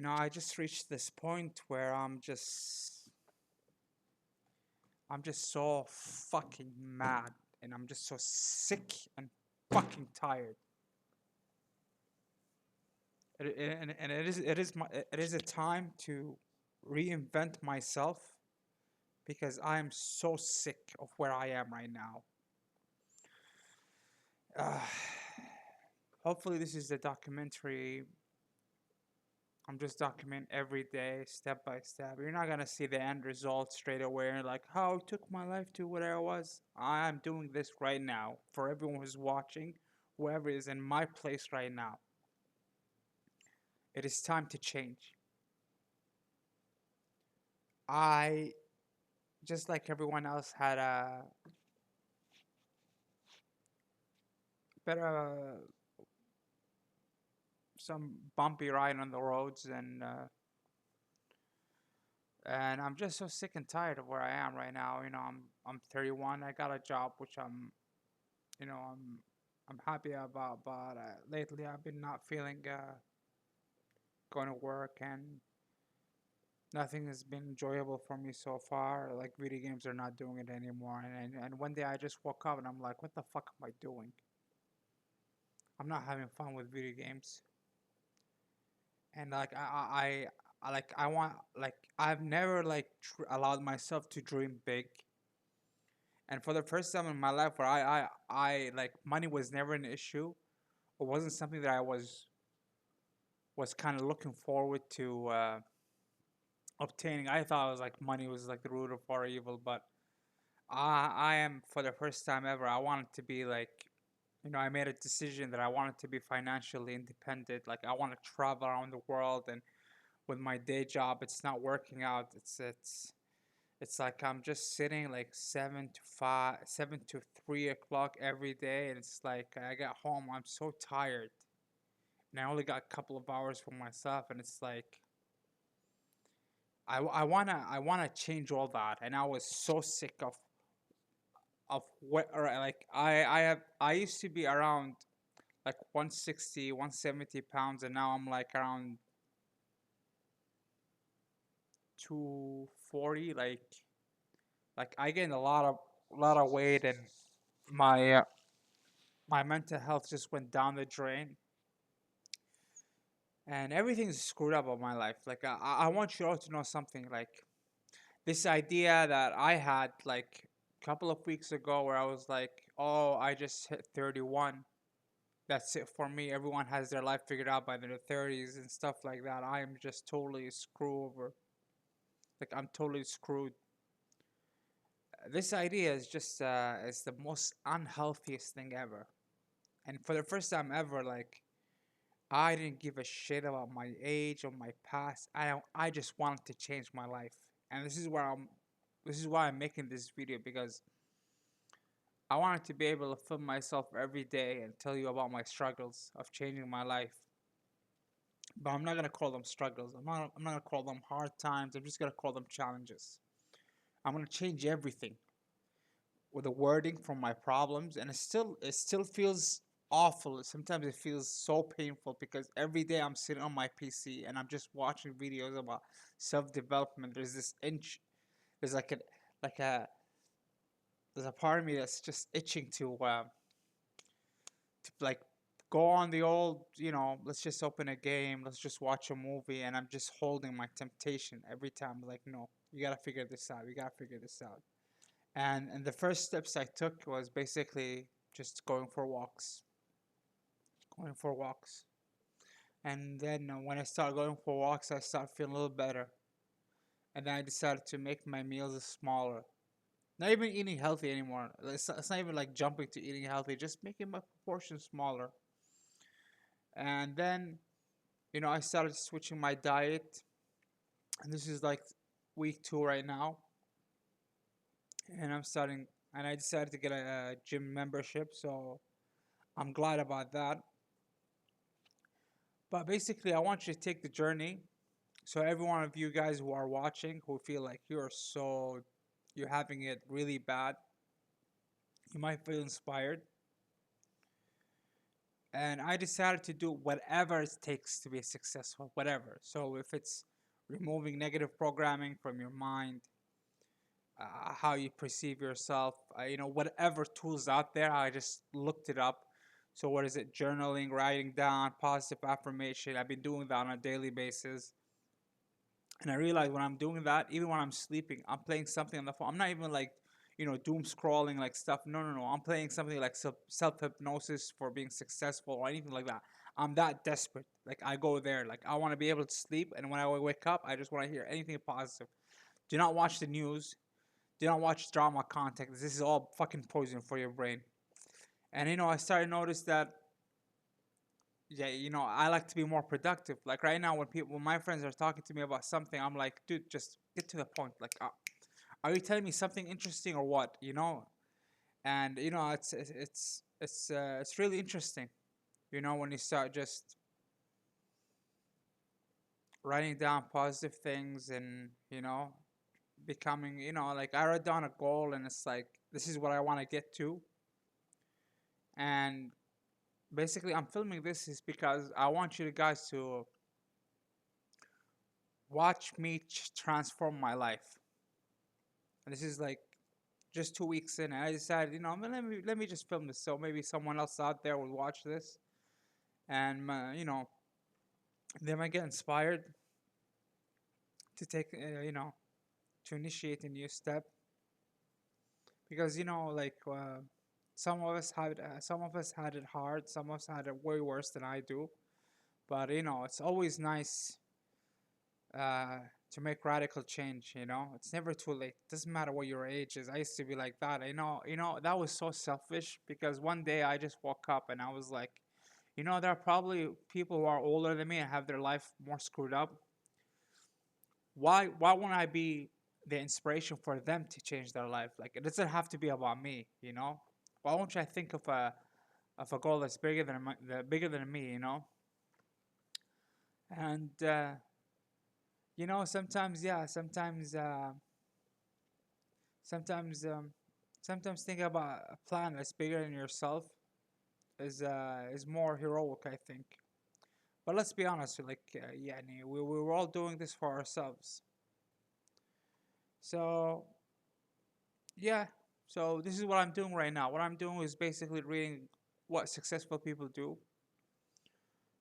I just reached this point where I'm just so fucking mad, and I'm just so sick and fucking tired. And it is a time to reinvent myself because I am so sick of where I am right now. Uh, Hopefully, this is the documentary. I'm just document every day, step by step. You're not gonna see the end result straight away, like how it took my life to where I was. I am doing this right now for everyone who's watching, whoever is in my place right now. It is time to change. I just like everyone else had a better some bumpy ride on the roads, and I'm just so sick and tired of where I am right now. I'm 31. I got a job which you know I'm I'm happy about, but lately I've been not feeling going to work, and nothing has been enjoyable for me so far. Like video games are not doing it anymore, and one day I just woke up and I'm like, what the fuck am I doing? I'm not having fun with video games, and like I want, like, I've never like allowed myself to dream big. And for the first time in my life where I like money was never an issue, it wasn't something that I was kind of looking forward to obtaining. I thought it was like money was like the root of all evil, but I am, for the first time ever, I wanted to be like, I made a decision that I wanted to be financially independent. Like I want to travel around the world, and with my day job, it's not working out. It's like I'm just sitting like 7 to 5, 7 to 3 o'clock every day, and it's like I get home, I'm so tired, and I only got a couple of hours for myself, and it's like I wanna change all that, and I was so sick of what, or like I used to be around like 160, 170 pounds, and now I'm like around 240. Like I gained a lot of weight, and my my mental health just went down the drain, and everything's screwed up on my life. Like I want you all to know something. Like this idea that I had like a couple of weeks ago, where I was like, oh, I just hit 31. That's it for me. Everyone has their life figured out by their 30s and stuff like that. I am just totally screwed over. Like I'm totally screwed. This idea is the most unhealthiest thing ever. And for the first time ever, like I didn't give a shit about my age or my past. I just wanted to change my life. And this is why I'm making this video, because I wanted to be able to film myself every day and tell you about my struggles of changing my life. But I'm not gonna call them struggles. I'm not gonna call them hard times. I'm just gonna call them challenges. I'm gonna change everything with the wording from my problems, and it still feels awful. Sometimes it feels so painful because every day I'm sitting on my PC and I'm just watching videos about self-development. There's like a there's a part of me that's just itching to like go on the old, let's just open a game, let's just watch a movie, and I'm just holding my temptation every time, like, no, you gotta figure this out, you gotta figure this out. And the first steps I took was basically just going for walks. And then when I started going for walks, I started feeling a little better. And then I decided to make my meals smaller. Not even eating healthy anymore. It's not even like jumping to eating healthy, just making my portions smaller. And then, I started switching my diet. And this is like week 2 right now. And I decided to get a gym membership. So I'm glad about that. But basically, I want you to take the journey. So every one of you guys who are watching, who feel like you're having it really bad, you might feel inspired. And I decided to do whatever it takes to be successful, whatever. So if it's removing negative programming from your mind, how you perceive yourself, whatever tools out there, I just looked it up. So what is it? Journaling, writing down, positive affirmation. I've been doing that on a daily basis. And I realize when I'm doing that, even when I'm sleeping, I'm playing something on the phone. I'm not even like, doom scrolling like stuff. No, no, no. I'm playing something like self hypnosis for being successful or anything like that. I'm that desperate. Like I go there. Like I want to be able to sleep, and when I wake up, I just want to hear anything positive. Do not watch the news. Do not watch drama content. This is all fucking poison for your brain. And I started to notice that, yeah, I like to be more productive. Like right now, when my friends are talking to me about something, I'm like, dude, just get to the point. Like, are you telling me something interesting or what? And it's really interesting. When you start just writing down positive things and becoming, like I wrote down a goal and it's like this is what I want to get to. And basically, I'm filming this is because I want you guys to watch me transform my life. And this is like just 2 weeks in, and I decided, let me just film this so maybe someone else out there will watch this, and they might get inspired to take, to initiate a new step, because like some of us had it hard, some of us had it way worse than I do, but it's always nice uh, to make radical change. It's never too late. Doesn't matter what your age is. I used to be like that. That was so selfish because one day I just woke up and I was like, there are probably people who are older than me and have their life more screwed up. Why won't I be the inspiration for them to change their life? Like it doesn't have to be about me. Why won't I think of a goal that's bigger than me? And sometimes, yeah, sometimes sometimes thinking about a plan that's bigger than yourself is more heroic, I think. But let's be honest, like yeah, we're all doing this for ourselves. So yeah, so this is what I'm doing right now. What I'm doing is basically reading what successful people do.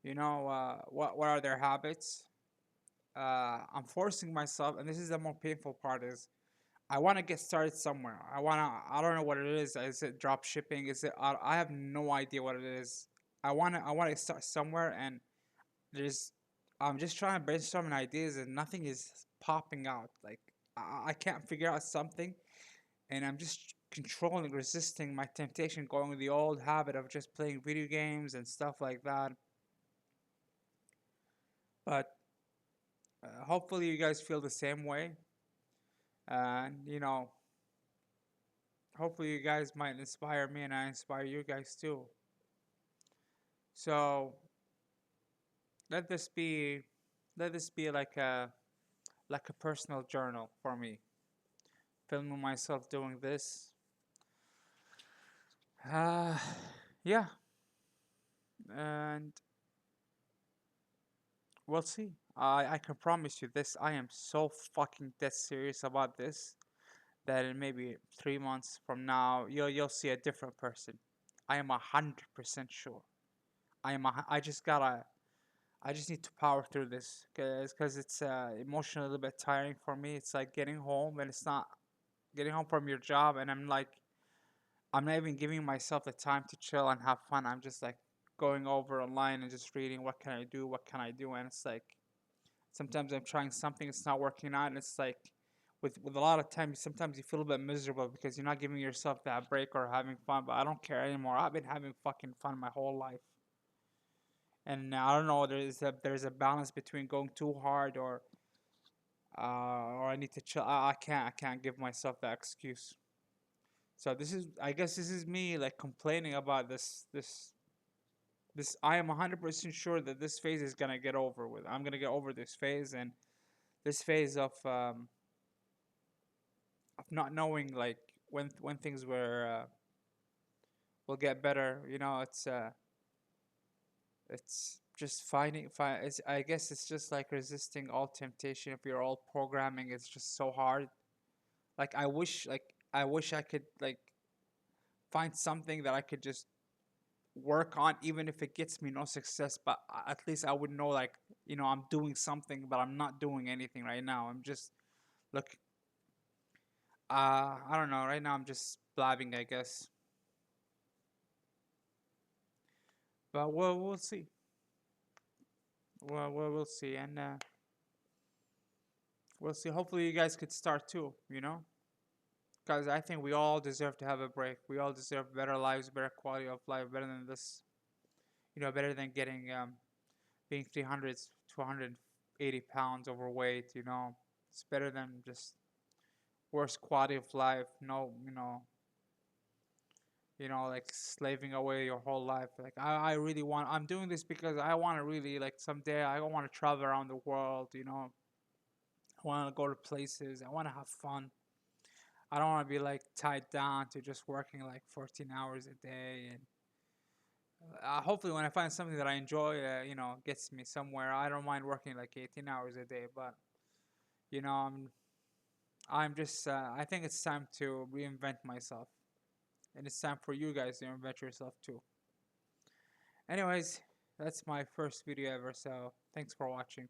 What are their habits. I'm forcing myself, and this is the more painful part, is I want to get started somewhere. I don't know what it is. Is it drop shipping? I have no idea what it is. I want to start somewhere, and there's, I'm just trying to brainstorm ideas and nothing is popping out. Like, I can't figure out something, and I'm just controlling, resisting my temptation, going with the old habit of just playing video games and stuff like that. But hopefully, you guys feel the same way. And, hopefully you guys might inspire me and I inspire you guys too. So let this be let this be like a personal journal for me. Filming myself doing this. Uh yeah, and we'll see. I can promise you this. I am so fucking dead serious about this that in maybe 3 months from now you'll see a different person. I am 100% sure. I just gotta I just need to power through this because it's emotionally a little bit tiring for me. It's like getting home and it's not getting home from your job, and I'm like, I'm not even giving myself the time to chill and have fun. I'm just like going over online and just reading what can I do, what can I do, and it's like sometimes I'm trying something, it's not working out, and it's like with a lot of times, sometimes you feel a bit miserable because you're not giving yourself that break or having fun. But I don't care anymore. I've been having fucking fun my whole life. And I don't know. There's a balance between going too hard or I need to chill. I can't give myself that excuse. So I guess this is me like complaining about this. I am 100% sure that this phase is gonna get over with. I'm gonna get over this phase, and this phase of not knowing like when things will get better. It's It's just it's, I guess it's just like resisting all temptation. If you're all programming, it's just so hard. Like I wish I could like find something that I could just work on, even if it gets me no success. But at least I would know, like, I'm doing something, but I'm not doing anything right now. I'm just look. I don't know. Right now, I'm just blabbing, I guess. But we'll see. We'll see, and we'll see. Hopefully, you guys could start too. Because I think we all deserve to have a break. We all deserve better lives, better quality of life, better than this. Better than getting being 300 to 180 pounds overweight. It's better than just worse quality of life. No, like slaving away your whole life. Like I really want. I'm doing this because I want to really like someday I want to travel around the world. I want to go to places. I want to have fun. I don't want to be like tied down to just working like 14 hours a day. And hopefully, when I find something that I enjoy, gets me somewhere. I don't mind working like 18 hours a day, but you know, I'm I'm just. I think it's time to reinvent myself, and it's time for you guys to invent yourself too. Anyways, that's my first video ever. So thanks for watching.